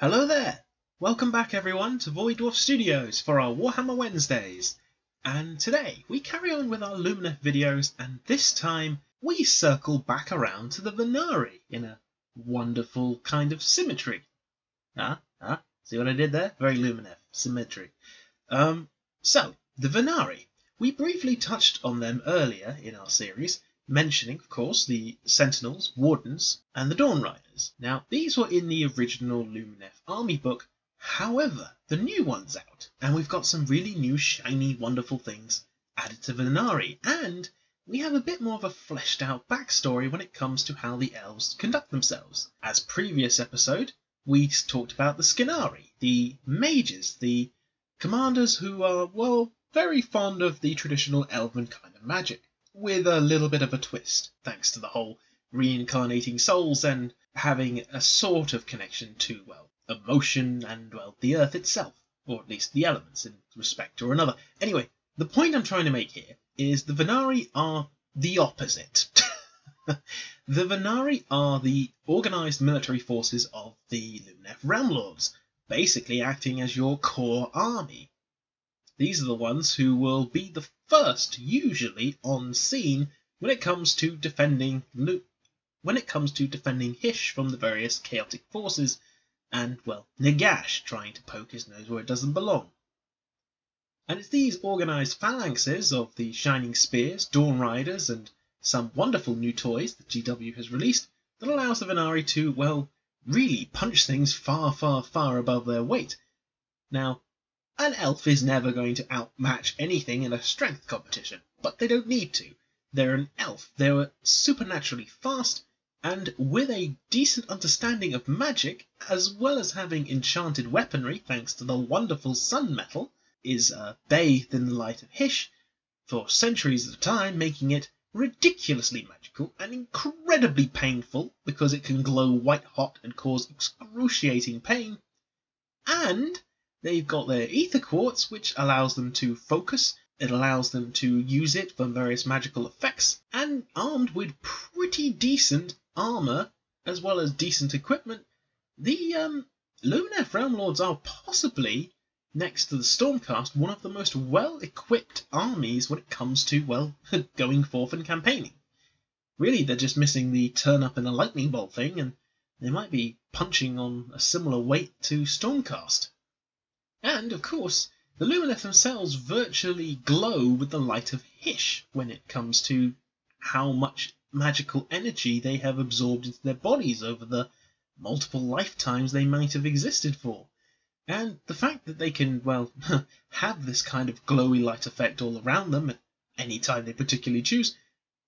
Hello there! Welcome back everyone to Void Dwarf Studios for our Warhammer Wednesdays. And today we carry on with our Lumineth videos, and this time we circle back around to the Vinari in a wonderful kind of symmetry. See what I did there? Very Lumineth. Symmetry. So, the Vinari. We briefly touched on them earlier in our series, mentioning, of course, the Sentinels, Wardens, and the Dawn Riders. Now, these were in the original Lumineth army book. However, the new one's out, and we've got some really new, shiny, wonderful things added to Vinari, and we have a bit more of a fleshed out backstory when it comes to how the elves conduct themselves. As previous episode, we talked about the Skinari, the mages, the commanders who are, well, very fond of the traditional elven kind of magic, with a little bit of a twist, thanks to the whole reincarnating souls and having a sort of connection to, well, emotion and, well, the earth itself, or at least the elements in respect or another. Anyway, the point I'm trying to make here is the Vinari are the opposite. The Vinari are the organised military forces of the Lumineth Realm Lords, basically acting as your core army. These are the ones who will be the first, usually, on scene when it comes to defending Hysh from the various chaotic forces, and, well, Nagash trying to poke his nose where it doesn't belong. And it's these organised phalanxes of the Shining Spears, Dawn Riders, and some wonderful new toys that GW has released that allows the Vinari to, well, really punch things far, far, far above their weight. Now, an elf is never going to outmatch anything in a strength competition, but they don't need to. They're an elf. They're supernaturally fast, and with a decent understanding of magic, as well as having enchanted weaponry thanks to the wonderful sun metal, is bathed in the light of Hysh for centuries at a time, making it ridiculously magical and incredibly painful because it can glow white hot and cause excruciating pain. And they've got their ether quartz, which allows them to focus. It allows them to use it for various magical effects, and armed with pretty decent armour as well as decent equipment, the Lumineth Realm Lords are possibly, next to the Stormcast, one of the most well-equipped armies when it comes to, well, going forth and campaigning. Really, they're just missing the turn up in a lightning bolt thing, and they might be punching on a similar weight to Stormcast. And, of course, the Lumineth themselves virtually glow with the light of Hysh when it comes to how much magical energy they have absorbed into their bodies over the multiple lifetimes they might have existed for. And the fact that they can, well, have this kind of glowy light effect all around them at any time they particularly choose,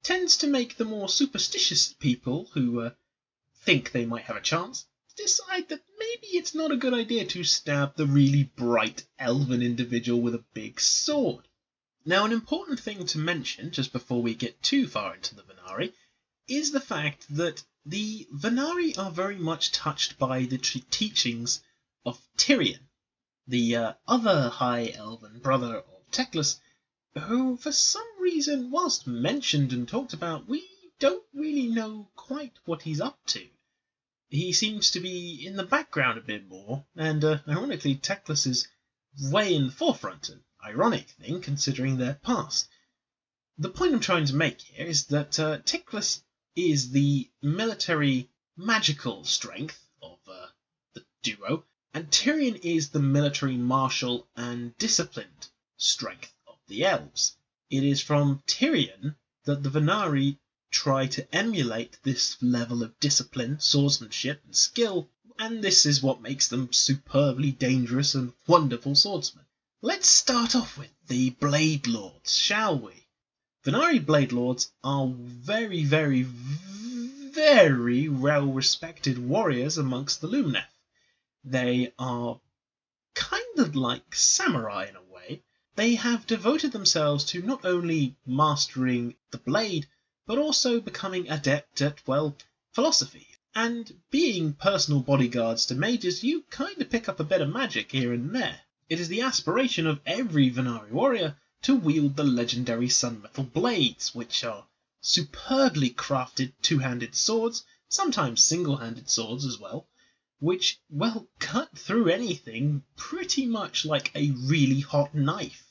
tends to make the more superstitious people who think they might have a chance decide that maybe it's not a good idea to stab the really bright elven individual with a big sword. Now, an important thing to mention, just before we get too far into the Vinari, is the fact that the Vinari are very much touched by the teachings of Tyrion, the other high elven brother of Teclis, who, for some reason, whilst mentioned and talked about, we don't really know quite what he's up to. He seems to be in the background a bit more, and ironically Teclis is way in the forefront, an ironic thing considering their past. The point I'm trying to make here is that Teclis is the military magical strength of the duo, and Tyrion is the military martial and disciplined strength of the elves. It is from Tyrion that the Vinari try to emulate this level of discipline, swordsmanship, and skill, and this is what makes them superbly dangerous and wonderful swordsmen. Let's start off with the Bladelords, shall we? Vinari Bladelords are very, very, very well-respected warriors amongst the Lumineth. They are kind of like samurai in a way. They have devoted themselves to not only mastering the blade, but also becoming adept at, well, philosophy. And being personal bodyguards to mages, you kind of pick up a bit of magic here and there. It is the aspiration of every Vinari warrior to wield the legendary sun metal blades, which are superbly crafted two-handed swords, sometimes single-handed swords as well, which, well, cut through anything pretty much like a really hot knife,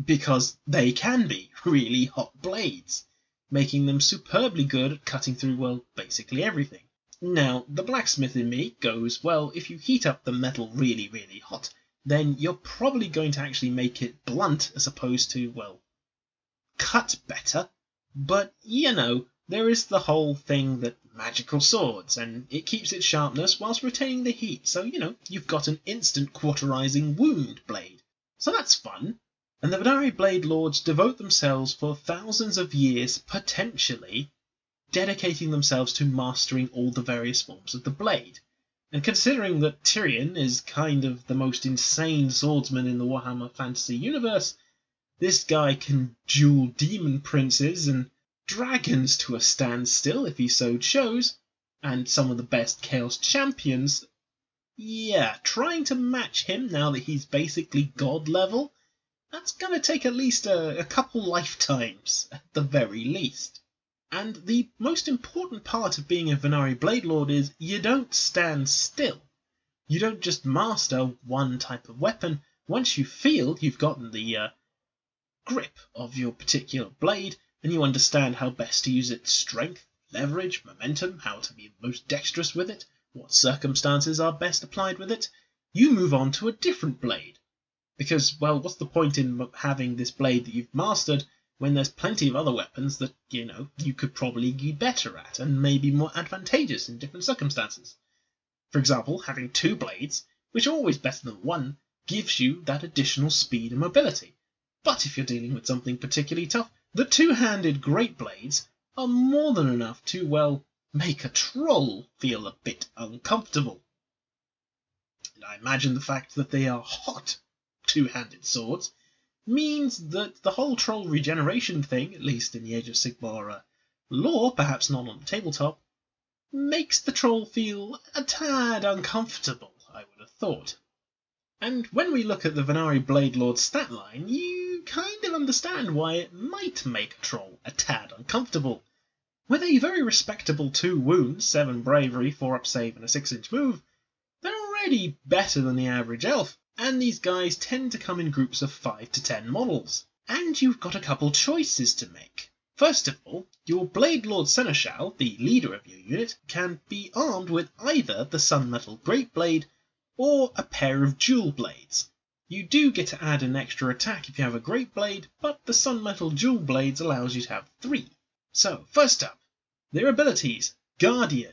because they can be really hot blades, making them superbly good at cutting through, well, basically everything. Now, the blacksmith in me goes, well, if you heat up the metal really, really hot, then you're probably going to actually make it blunt as opposed to, well, cut better. But, there is the whole thing that magical swords, and it keeps its sharpness whilst retaining the heat, so, you've got an instant cauterizing wound blade. So that's fun. And the Vinari Bladelords devote themselves for thousands of years, potentially, dedicating themselves to mastering all the various forms of the blade. And considering that Tyrion is kind of the most insane swordsman in the Warhammer Fantasy universe, this guy can duel demon princes and dragons to a standstill if he so chose, and some of the best Chaos champions. Yeah, trying to match him now that he's basically god level, that's going to take at least a couple lifetimes, at the very least. And the most important part of being a Vinari Bladelord is you don't stand still. You don't just master one type of weapon. Once you feel you've gotten the grip of your particular blade, and you understand how best to use its strength, leverage, momentum, how to be most dexterous with it, what circumstances are best applied with it, you move on to a different blade. Because, well, what's the point in having this blade that you've mastered when there's plenty of other weapons that, you could probably be better at and maybe more advantageous in different circumstances? For example, having two blades, which are always better than one, gives you that additional speed and mobility. But if you're dealing with something particularly tough, the two-handed great blades are more than enough to, well, make a troll feel a bit uncomfortable. And I imagine the fact that they are hot two-handed swords means that the whole troll regeneration thing, at least in the Age of Sigmar lore, perhaps not on the tabletop, makes the troll feel a tad uncomfortable, I would have thought. And when we look at the Vinari Bladelord stat line, you kind of understand why it might make a troll a tad uncomfortable. With a very respectable 2 wounds, 7 bravery, 4 up save and a 6-inch move, they're already better than the average elf, and these guys tend to come in groups of 5 to 10 models. And you've got a couple choices to make. First of all, your Bladelord Seneschal, the leader of your unit, can be armed with either the Sunmetal Great Blade or a pair of dual blades. You do get to add an extra attack if you have a Great Blade, but the Sunmetal Dual Blades allows you to have 3. So, first up, their abilities. Guardian.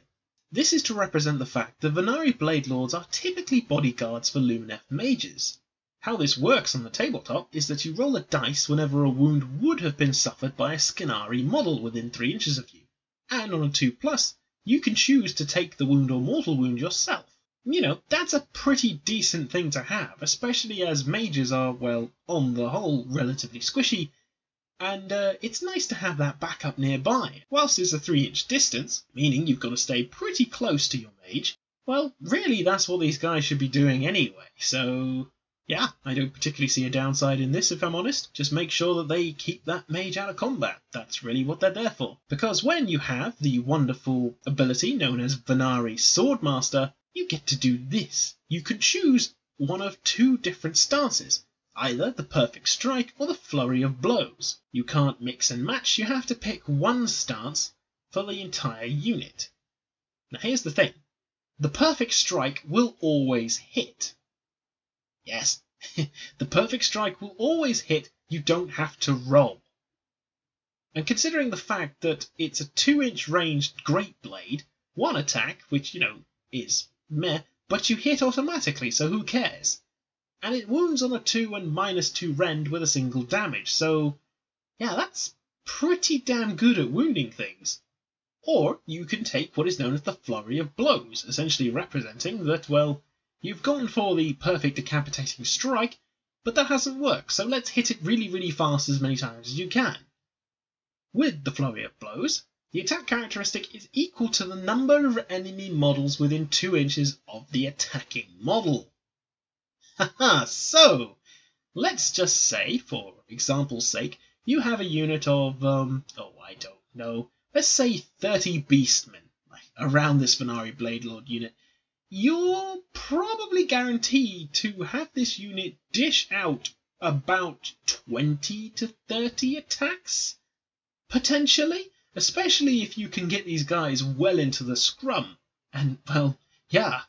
This is to represent the fact that Vinari Bladelords are typically bodyguards for Lumineth mages. How this works on the tabletop is that you roll a dice whenever a wound would have been suffered by a Skinari model within 3 inches of you, and on a 2+, you can choose to take the wound or mortal wound yourself. That's a pretty decent thing to have, especially as mages are, well, on the whole, relatively squishy, and it's nice to have that backup nearby. Whilst it's a 3-inch distance, meaning you've got to stay pretty close to your mage, well, really that's what these guys should be doing anyway, so yeah, I don't particularly see a downside in this if I'm honest. Just make sure that they keep that mage out of combat. That's really what they're there for. Because when you have the wonderful ability known as Vinari Swordmaster, you get to do this. You can choose one of 2 different stances, either the Perfect Strike or the Flurry of Blows. You can't mix and match, you have to pick one stance for the entire unit. Now here's the thing, the Perfect Strike will always hit. Yes, the Perfect Strike will always hit, you don't have to roll. And considering the fact that it's a 2-inch ranged Great Blade, one attack, which, is meh, but you hit automatically, so who cares? And it wounds on a 2 and -2 rend with a single damage, so yeah, that's pretty damn good at wounding things. Or you can take what is known as the Flurry of Blows, essentially representing that, well, you've gone for the perfect decapitating strike, but that hasn't worked, so let's hit it really, really fast as many times as you can. With the Flurry of Blows, the attack characteristic is equal to the number of enemy models within 2 inches of the attacking model. Haha, so let's just say, for example's sake, you have a unit of, let's say 30 beastmen around this Vinari Bladelord unit. you're probably guaranteed to have this unit dish out about 20 to 30 attacks, potentially, especially if you can get these guys well into the scrum. And, well, yeah,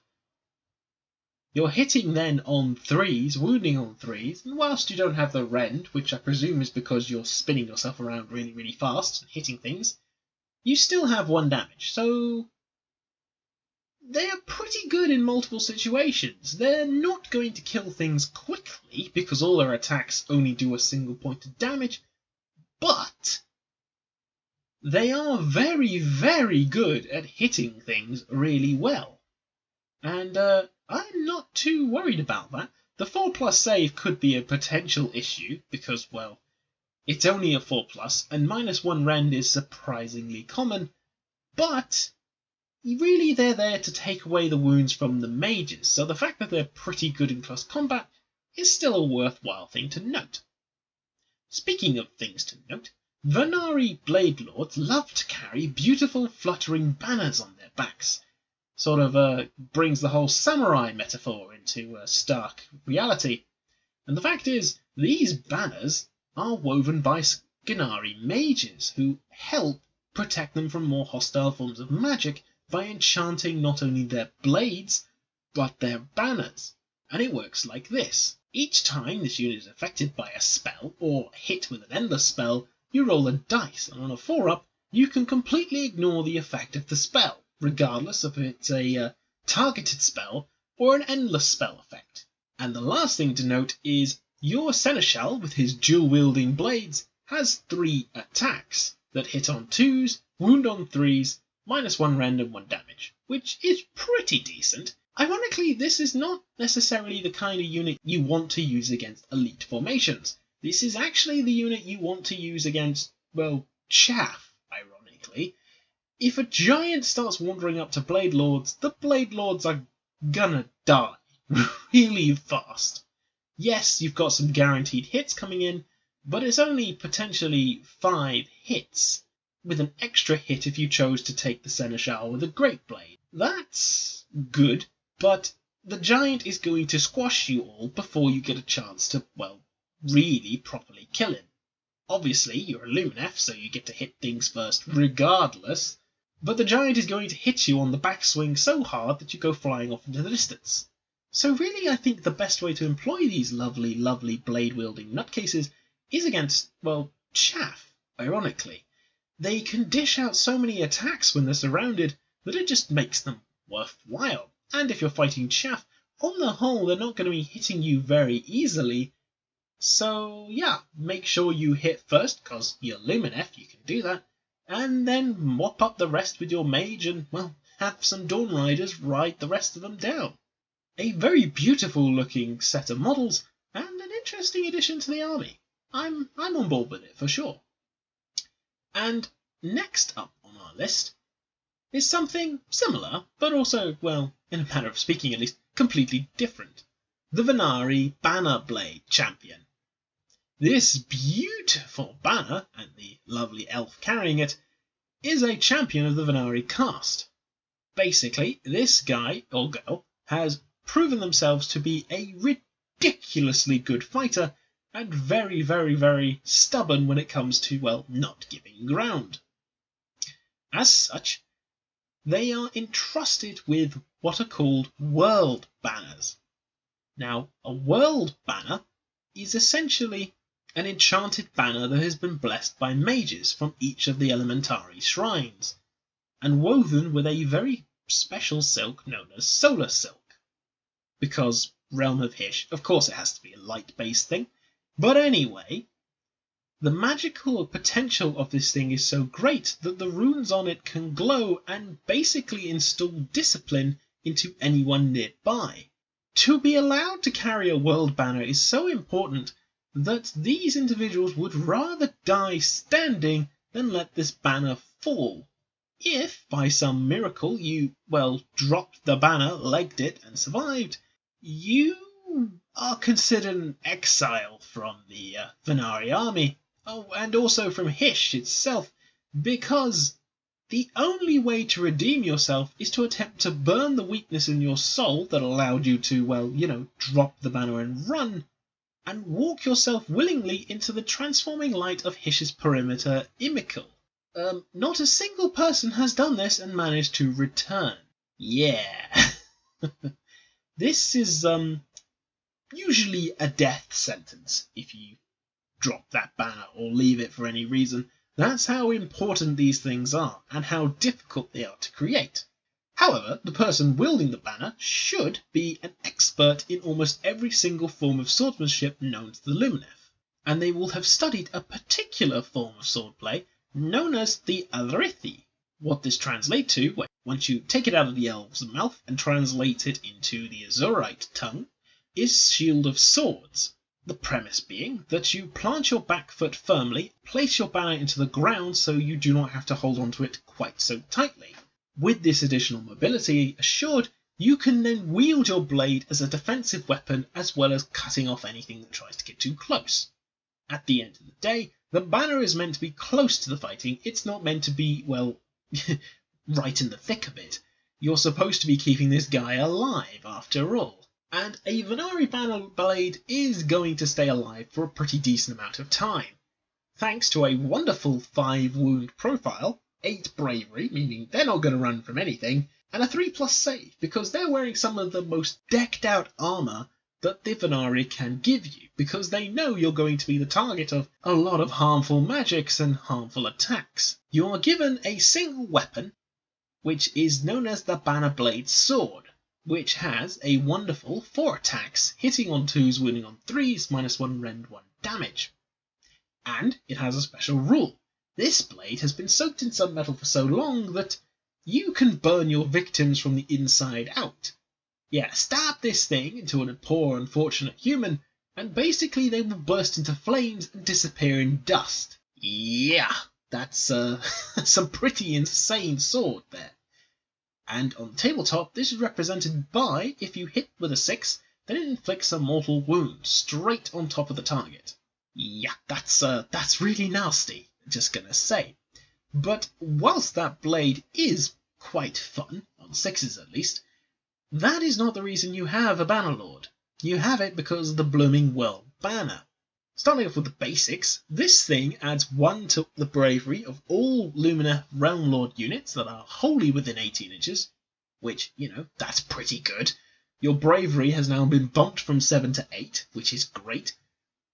you're hitting then on threes, wounding on threes, and whilst you don't have the rend, which I presume is because you're spinning yourself around really, really fast and hitting things, you still have 1 damage, so they're pretty good in multiple situations. They're not going to kill things quickly, because all their attacks only do a single point of damage, but they are very, very good at hitting things really well. And I'm not too worried about that. The 4+ save could be a potential issue, because, well, it's only a 4+, and -1 rend is surprisingly common, but really they're there to take away the wounds from the mages, so the fact that they're pretty good in close combat is still a worthwhile thing to note. Speaking of things to note, Vinari Bladelords love to carry beautiful fluttering banners on their backs. Sort of brings the whole samurai metaphor into stark reality. And the fact is, these banners are woven by Vinari mages who help protect them from more hostile forms of magic by enchanting not only their blades, but their banners. And it works like this. Each time this unit is affected by a spell, or hit with an endless spell, you roll a dice, and on a 4-up, you can completely ignore the effect of the spell, regardless if it's a targeted spell or an endless spell effect. And the last thing to note is your Seneschal, with his dual-wielding blades, has 3 attacks that hit on 2s, wound on 3s, -1 rend and 1 damage, which is pretty decent. Ironically, this is not necessarily the kind of unit you want to use against elite formations. This is actually the unit you want to use against, well, chaff, ironically. If a giant starts wandering up to Bladelords, the Bladelords are gonna die really fast. Yes, you've got some guaranteed hits coming in, but it's only potentially 5 hits, with an extra hit if you chose to take the Seneschal with a Great Blade. That's good, but the giant is going to squash you all before you get a chance to, well, really properly kill him. Obviously, you're a Lumineth, so you get to hit things first regardless, but the giant is going to hit you on the backswing so hard that you go flying off into the distance. So really, I think the best way to employ these lovely, lovely blade-wielding nutcases is against, well, chaff, ironically. They can dish out so many attacks when they're surrounded that it just makes them worthwhile. And if you're fighting chaff, on the whole, they're not going to be hitting you very easily. So yeah, make sure you hit first, because you're Lumineth, you can do that, and then mop up the rest with your mage and, well, have some Dawn Riders ride the rest of them down. A very beautiful looking set of models, and an interesting addition to the army. I'm on board with it, for sure. And next up on our list is something similar, but also, well, in a manner of speaking at least, completely different. The Vinari Banner Blade Champion. This beautiful banner, and the lovely elf carrying it, is a champion of the Vinari caste. Basically, this guy, or girl, has proven themselves to be a ridiculously good fighter, and very, very, very stubborn when it comes to, well, not giving ground. As such, they are entrusted with what are called world banners. Now, a world banner is essentially an enchanted banner that has been blessed by mages from each of the elementary shrines, and woven with a very special silk known as solar silk. Because Realm of Hish, of course it has to be a light-based thing, but anyway, the magical potential of this thing is so great that the runes on it can glow and basically install discipline into anyone nearby. To be allowed to carry a world banner is so important that these individuals would rather die standing than let this banner fall. If, by some miracle, you, well, dropped the banner, legged it, and survived, you are considered an exile from the Vinari army. Oh, and also from Hish itself, because The only way to redeem yourself is to attempt to burn the weakness in your soul that allowed you to, well, drop the banner and run, and walk yourself willingly into the transforming light of Hish's perimeter Immical. Not a single person has done this and managed to return. Yeah. This is usually a death sentence if you drop that banner or leave it for any reason. That's how important these things are and how difficult they are to create. However, the person wielding the banner should be an expert in almost every single form of swordsmanship known to the Lumineth, and they will have studied a particular form of swordplay known as the Alrithi. What this translates to, once you take it out of the elves' mouth and translate it into the Azurite tongue, is Shield of Swords. The premise being that you plant your back foot firmly, place your banner into the ground so you do not have to hold onto it quite so tightly. With this additional mobility assured, you can then wield your blade as a defensive weapon as well as cutting off anything that tries to get too close. At the end of the day, the banner is meant to be close to the fighting, it's not meant to be, well, right in the thick of it. You're supposed to be keeping this guy alive after all. And a Vinari banner blade is going to stay alive for a pretty decent amount of time, thanks to a wonderful 5 wound profile, 8 bravery, meaning they're not going to run from anything, and a 3+ save, because they're wearing some of the most decked out armour that the Vinari can give you, because they know you're going to be the target of a lot of harmful magics and harmful attacks. You are given a single weapon, which is known as the Banner Blade Sword, which has a wonderful 4 attacks, hitting on 2s, wounding on 3s, -1 rend 1 damage. And it has a special rule. This blade has been soaked in some metal for so long that you can burn your victims from the inside out. Yeah, stab this thing into a poor unfortunate human, and basically they will burst into flames and disappear in dust. Yeah, that's some pretty insane sword there. And on the tabletop, this is represented by, if you hit with a 6, then it inflicts a mortal wound straight on top of the target. Yeah, that's really nasty, just gonna say. But whilst that blade is quite fun, on 6s at least, that is not the reason you have a Bannerlord. You have it because of the blooming World Banner. Starting off with the basics, this thing adds 1 to the bravery of all Lumineth Realm Lord units that are wholly within 18 inches, which, that's pretty good. Your bravery has now been bumped from 7 to 8, which is great.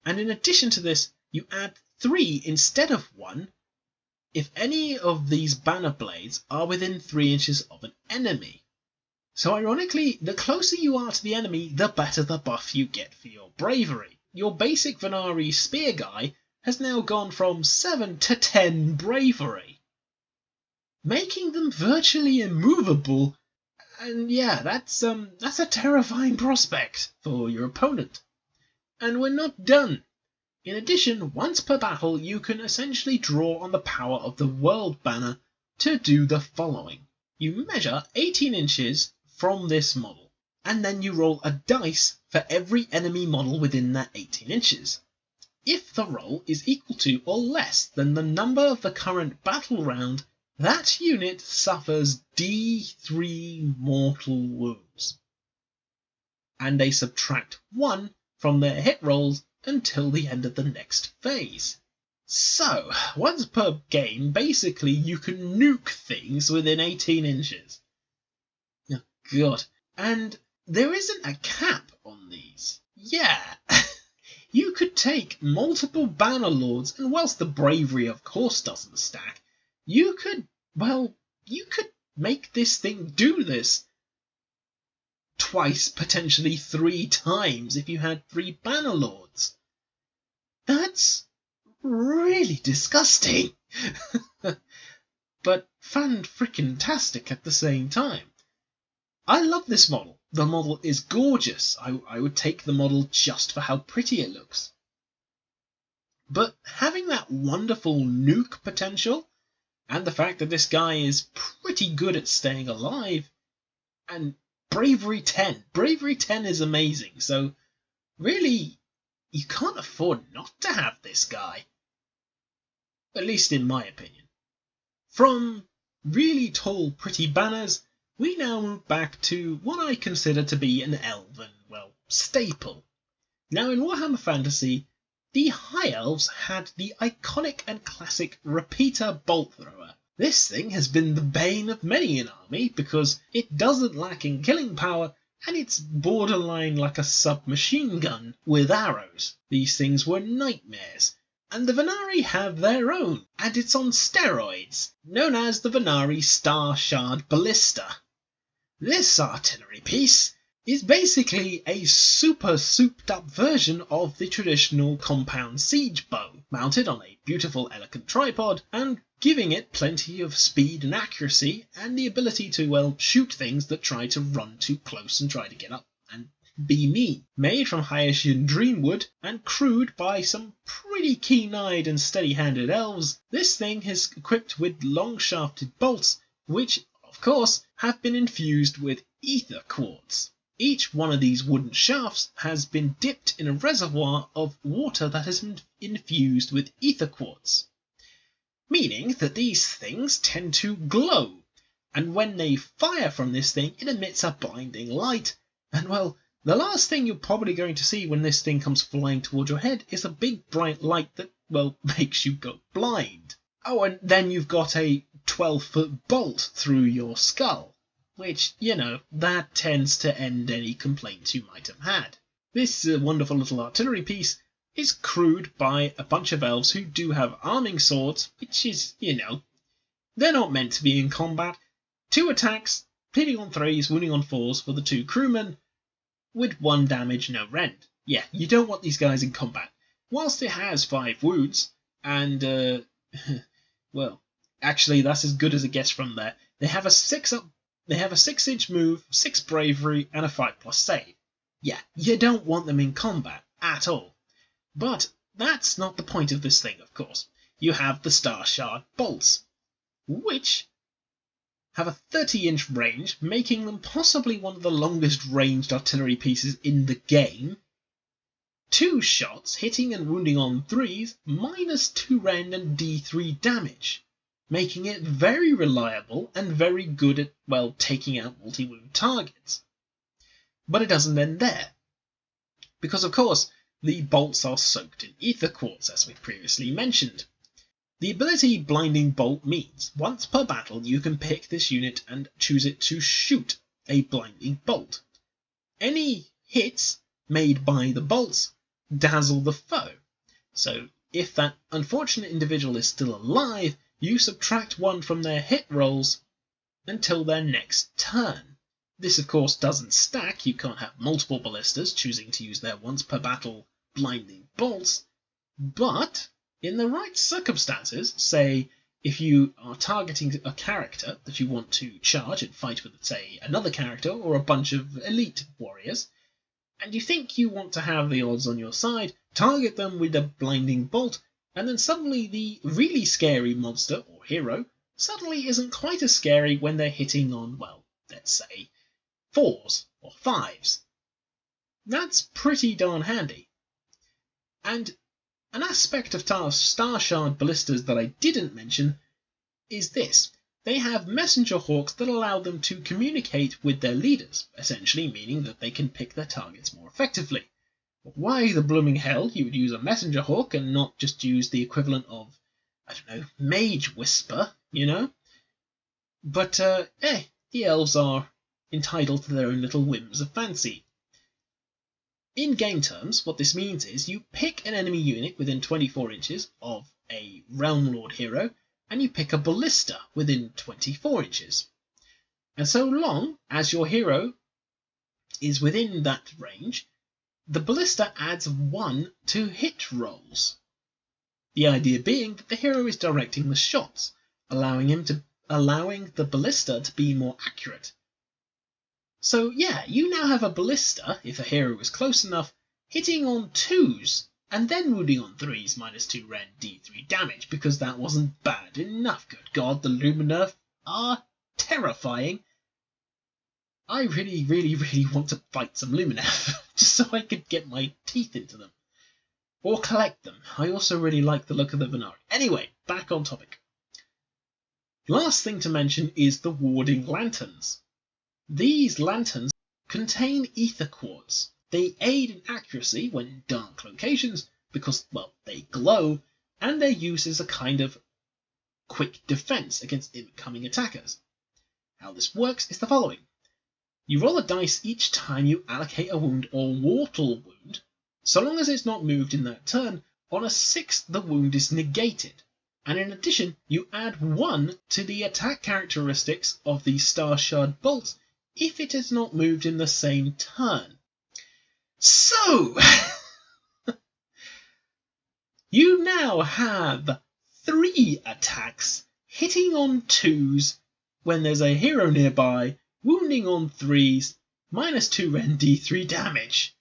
And in addition to this, you add 3 instead of 1 if any of these banner blades are within 3 inches of an enemy. So ironically, the closer you are to the enemy, the better the buff you get for your bravery. Your basic Vinari spear guy has now gone from 7 to 10 bravery, making them virtually immovable, and yeah, that's a terrifying prospect for your opponent. And we're not done. In addition, once per battle, you can essentially draw on the power of the World Banner to do the following. You measure 18 inches from this model, and then you roll a dice for every enemy model within that 18 inches. If the roll is equal to or less than the number of the current battle round, that unit suffers D3 mortal wounds, and they subtract 1 from their hit rolls until the end of the next phase. So, once per game, basically you can nuke things within 18 inches. Oh, God. And there isn't a cap on these. Yeah, you could take multiple Bannerlords, and whilst the bravery of course doesn't stack, you could make this thing do this twice, potentially 3 times if you had 3 Bannerlords. That's really disgusting, but fan-frickin-tastic at the same time. I love this model. The model is gorgeous. I would take the model just for how pretty it looks. But having that wonderful nuke potential, and the fact that this guy is pretty good at staying alive, and bravery 10. Bravery 10 is amazing, so really, you can't afford not to have this guy. At least in my opinion. From really tall, pretty banners, we now move back to what I consider to be an elven, well, staple. Now, in Warhammer Fantasy, the High Elves had the iconic and classic repeater bolt thrower. This thing has been the bane of many an army because it doesn't lack in killing power and it's borderline like a submachine gun with arrows. These things were nightmares. And the Vinari have their own, and it's on steroids, known as the Vinari Star Shard Ballista. This artillery piece is basically a super souped up version of the traditional compound siege bow, mounted on a beautiful elegant tripod and giving it plenty of speed and accuracy and the ability to, well, shoot things that try to run too close and try to get up and be mean. Made from Hyashian Dreamwood and crewed by some pretty keen-eyed and steady-handed elves, this thing is equipped with long-shafted bolts, which, of course, have been infused with ether quartz. Each one of these wooden shafts has been dipped in a reservoir of water that has been infused with ether quartz, meaning that these things tend to glow, and when they fire from this thing, it emits a blinding light, and well, the last thing you're probably going to see when this thing comes flying towards your head is a big bright light that, well, makes you go blind. Oh, and then you've got a 12-foot bolt through your skull, which, you know, that tends to end any complaints you might have had. This wonderful little artillery piece is crewed by a bunch of elves who do have arming swords, which is, you know, they're not meant to be in combat. 2 attacks, hitting on 3s, wounding on 4s for the 2 crewmen, with 1 damage, no rend. Yeah, you don't want these guys in combat. Whilst it has 5 wounds, and, well, actually that's as good as it gets from there. They have a 6-inch move, 6 bravery, and a 5+ save. Yeah, you don't want them in combat at all. But that's not the point of this thing, of course. You have the Star Shard bolts, which have a 30-inch range, making them possibly one of the longest ranged artillery pieces in the game. 2 shots hitting and wounding on 3s, -2 rend and D3 damage, making it very reliable and very good at, well, taking out multi-wound targets. But it doesn't end there, because of course the bolts are soaked in ether quartz, as we previously mentioned. The ability Blinding Bolt means once per battle you can pick this unit and choose it to shoot a blinding bolt. Any hits made by the bolts dazzle the foe, so if that unfortunate individual is still alive, you subtract 1 from their hit rolls until their next turn. This of course doesn't stack, you can't have multiple ballistas choosing to use their once per battle blinding bolts, but in the right circumstances, say if you are targeting a character that you want to charge and fight with, say, another character or a bunch of elite warriors, and you think you want to have the odds on your side, target them with a blinding bolt, and then suddenly the really scary monster or hero suddenly isn't quite as scary when they're hitting on, well, let's say 4s or 5s. That's pretty darn handy. And an aspect of Star Shard ballistas that I didn't mention is this. They have messenger hawks that allow them to communicate with their leaders, essentially meaning that they can pick their targets more effectively. But why the blooming hell you would use a messenger hawk and not just use the equivalent of, I don't know, Mage Whisper, you know? But, the elves are entitled to their own little whims of fancy. In game terms, what this means is you pick an enemy unit within 24 inches of a Realm Lord hero, and you pick a ballista within 24 inches. And so long as your hero is within that range, the ballista adds 1 to hit rolls. The idea being that the hero is directing the shots, allowing the ballista to be more accurate. So yeah, you now have a ballista, if a hero is close enough, hitting on 2s, and then wounding on 3s -2 rend D3 damage, because that wasn't bad enough. Good God, the Lumineth are terrifying. I really, really, really want to fight some Lumineth, just so I could get my teeth into them. Or collect them. I also really like the look of the Vinari. Anyway, back on topic. Last thing to mention is the warding lanterns. These lanterns contain ether quartz. They aid in accuracy when in dark locations because, well, they glow, and their use is a kind of quick defense against incoming attackers. How this works is the following. You roll a dice each time you allocate a wound or mortal wound. So long as it's not moved in that turn, on a 6th the wound is negated. And in addition, you add 1 to the attack characteristics of the Star Shard bolts if it is not moved in the same turn. So, you now have 3 attacks hitting on 2s when there's a hero nearby, wounding on 3s, -2 Ren D3 damage.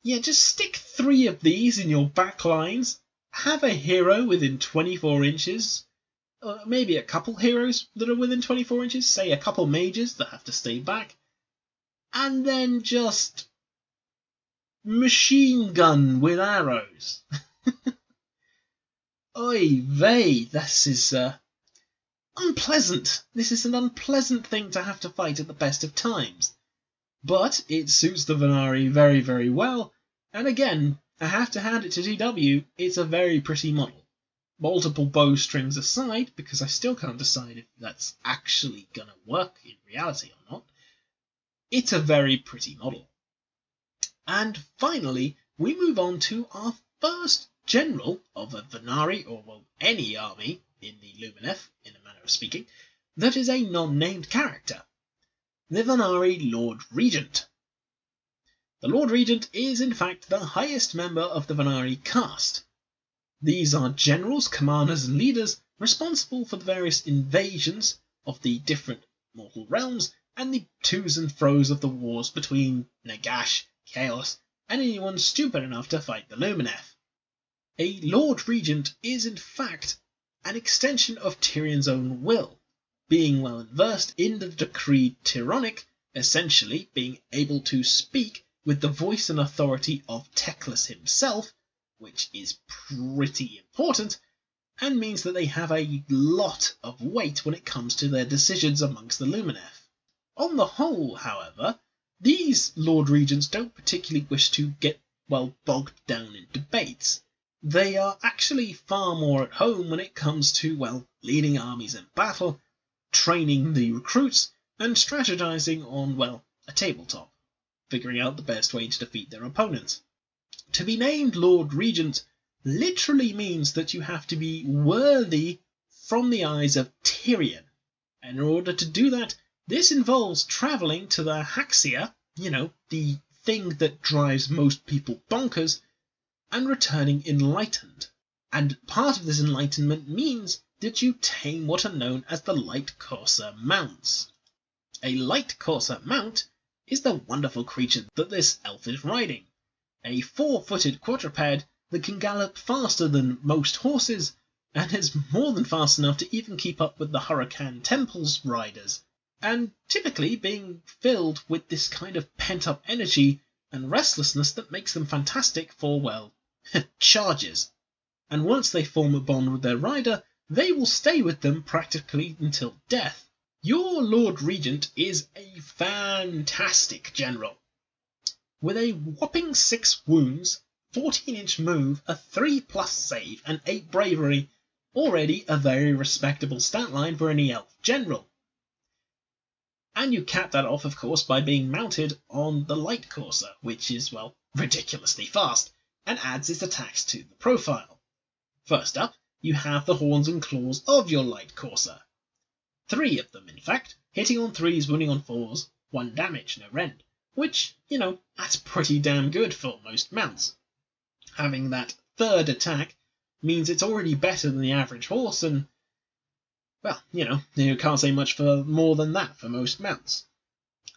Yeah, just stick 3 of these in your back lines, have a hero within 24 inches, maybe a couple heroes that are within 24 inches, say a couple mages that have to stay back, and then just machine gun with arrows. Oy vey, this is unpleasant. This is an unpleasant thing to have to fight at the best of times. But it suits the Vinari very, very well, and again, I have to hand it to TW, it's a very pretty model. Multiple bowstrings aside, because I still can't decide if that's actually gonna work in reality or not, it's a very pretty model. And finally, we move on to our first general of a Vinari, or well, any army in the Lumineth, in a manner of speaking, that is a non-named character. The Vinari Lord Regent. The Lord Regent is in fact the highest member of the Vinari caste. These are generals, commanders and leaders responsible for the various invasions of the different mortal realms and the to's and fro's of the wars between Nagash, Chaos, and anyone stupid enough to fight the Lumineth. A Lord Regent is in fact an extension of Tyrion's own will, being well versed in the decree Tyronic, essentially being able to speak with the voice and authority of Teclis himself, which is pretty important, and means that they have a lot of weight when it comes to their decisions amongst the Lumineth. On the whole, however, these Lord Regents don't particularly wish to get, well, bogged down in debates. They are actually far more at home when it comes to, well, leading armies in battle, training the recruits, and strategizing on, well, a tabletop, figuring out the best way to defeat their opponents. To be named Lord Regent literally means that you have to be worthy from the eyes of Tyrion. And in order to do that, this involves travelling to the Haxia, the thing that drives most people bonkers, and returning enlightened. And part of this enlightenment means that you tame what are known as the light courser mounts. A light courser mount is the wonderful creature that this elf is riding. A 4-footed quadruped that can gallop faster than most horses and is more than fast enough to even keep up with the Huracan Temple's riders, and typically being filled with this kind of pent-up energy and restlessness that makes them fantastic for, well, charges. And once they form a bond with their rider, they will stay with them practically until death. Your Lord Regent is a fantastic general. With a whopping 6 wounds, 14-inch move, a 3+ save, and 8 bravery, already a very respectable stat line for any elf general. And you cap that off, of course, by being mounted on the light courser, which is, well, ridiculously fast, and adds its attacks to the profile. First up, you have the horns and claws of your light courser. 3 of them, in fact, hitting on 3s, wounding on 4s, 1 damage, no rend, which, that's pretty damn good for most mounts. Having that 3rd attack means it's already better than the average horse, and, well, you can't say much for more than that for most mounts.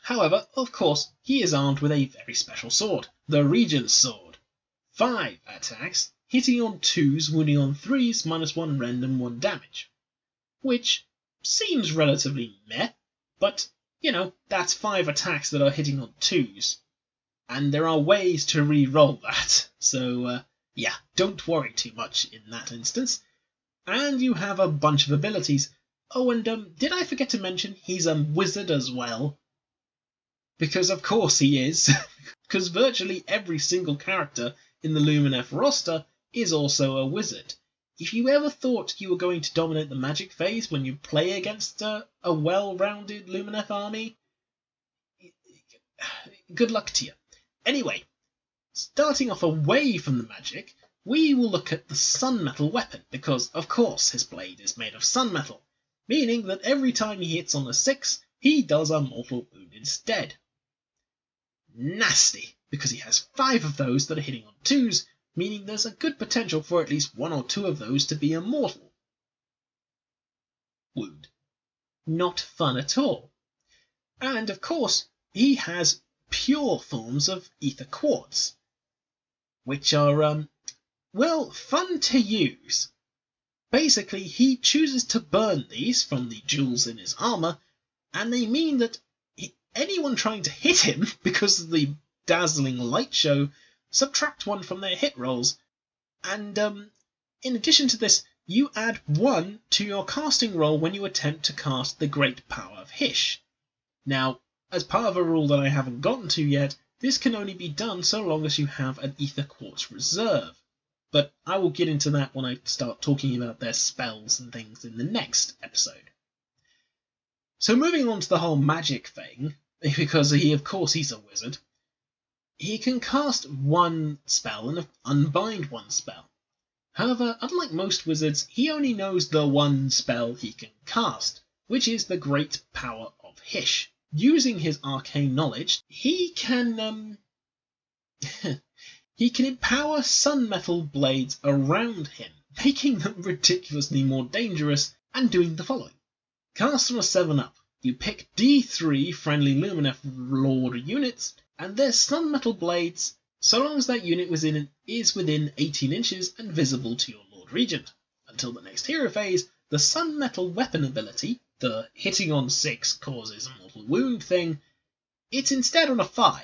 However, of course, he is armed with a very special sword, the Regent's Sword. 5 attacks, hitting on 2s, wounding on 3s, -1 rend and 1 damage. Which seems relatively meh, but, that's 5 attacks that are hitting on 2s. And there are ways to re-roll that, so, don't worry too much in that instance. And you have a bunch of abilities Oh, and did I forget to mention he's a wizard as well? Because of course he is, because virtually every single character in the Lumineth roster is also a wizard. If you ever thought you were going to dominate the magic phase when you play against a well-rounded Lumineth army, good luck to you. Anyway, starting off away from the magic, we will look at the sun metal weapon, because of course his blade is made of sun metal, meaning that every time he hits on a 6, he does a mortal wound instead. Nasty, because he has 5 of those that are hitting on 2s, meaning there's a good potential for at least 1 or 2 of those to be a mortal wound. Not fun at all. And of course, he has pure forms of ether quartz, which are, well, fun to use. Basically, he chooses to burn these from the jewels in his armor, and they mean that anyone trying to hit him, because of the dazzling light show, subtract 1 from their hit rolls. And in addition to this, you add 1 to your casting roll when you attempt to cast the Great Power of Hysh. Now, as part of a rule that I haven't gotten to yet, this can only be done so long as you have an ether quartz reserve. But I will get into that when I start talking about their spells and things in the next episode. So moving on to the whole magic thing, because of course he's a wizard, he can cast 1 spell and unbind 1 spell. However, unlike most wizards, he only knows the 1 spell he can cast, which is the Great Power of Hysh. Using his arcane knowledge, he can he can empower sun metal blades around him, making them ridiculously more dangerous, and doing the following. Cast on a 7-up, you pick D3 friendly Lumineth Lord units, and their sun metal blades, so long as that unit is within 18 inches and visible to your Lord Regent. Until the next hero phase, the sun metal weapon ability, the hitting on 6 causes a mortal wound thing, it's instead on a 5.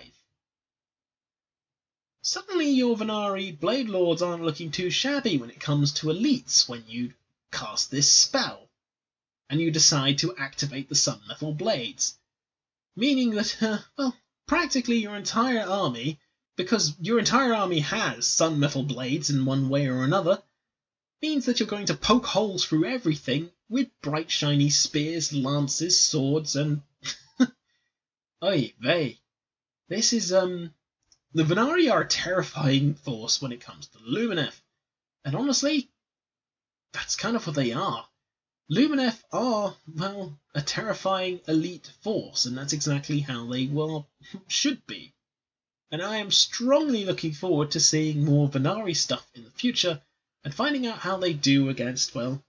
Suddenly your Vinari Bladelords aren't looking too shabby when it comes to elites when you cast this spell, and you decide to activate the sun metal blades. Meaning that, well, practically your entire army, because your entire army has sun metal blades in one way or another, means that you're going to poke holes through everything with bright shiny spears, lances, swords, and oy vey. This is, the Vinari are a terrifying force when it comes to Lumineth, and honestly, that's kind of what they are. Lumineth are, well, a terrifying elite force, and that's exactly how they should be. And I am strongly looking forward to seeing more Vinari stuff in the future, and finding out how they do against, well,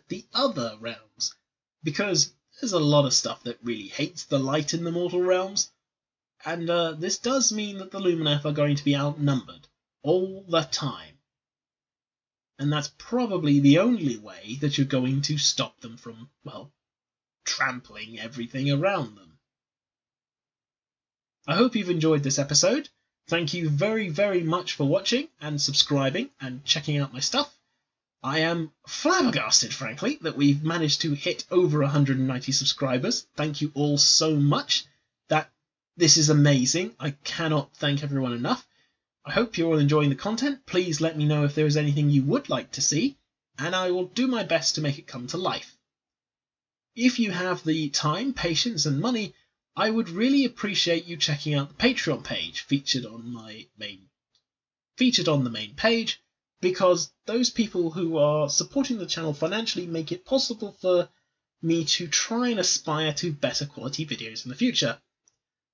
the other realms. Because there's a lot of stuff that really hates the light in the mortal realms, and this does mean that the Lumineth are going to be outnumbered all the time. And that's probably the only way that you're going to stop them from, well, trampling everything around them. I hope you've enjoyed this episode. Thank you very, very much for watching and subscribing and checking out my stuff. I am flabbergasted, frankly, that we've managed to hit over 190 subscribers. Thank you all so much. This is amazing. I cannot thank everyone enough. I hope you're all enjoying the content. Please let me know if there is anything you would like to see, and I will do my best to make it come to life. If you have the time, patience, and money, I would really appreciate you checking out the Patreon page featured on the main page, because those people who are supporting the channel financially make it possible for me to try and aspire to better quality videos in the future.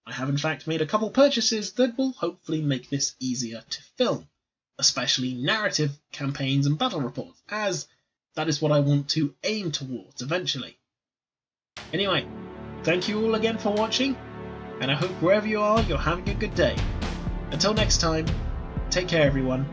I have in fact made a couple purchases that will hopefully make this easier to film, especially narrative campaigns and battle reports, as that is what I want to aim towards eventually. Anyway, thank you all again for watching, and I hope wherever you are, you're having a good day. Until next time, take care everyone.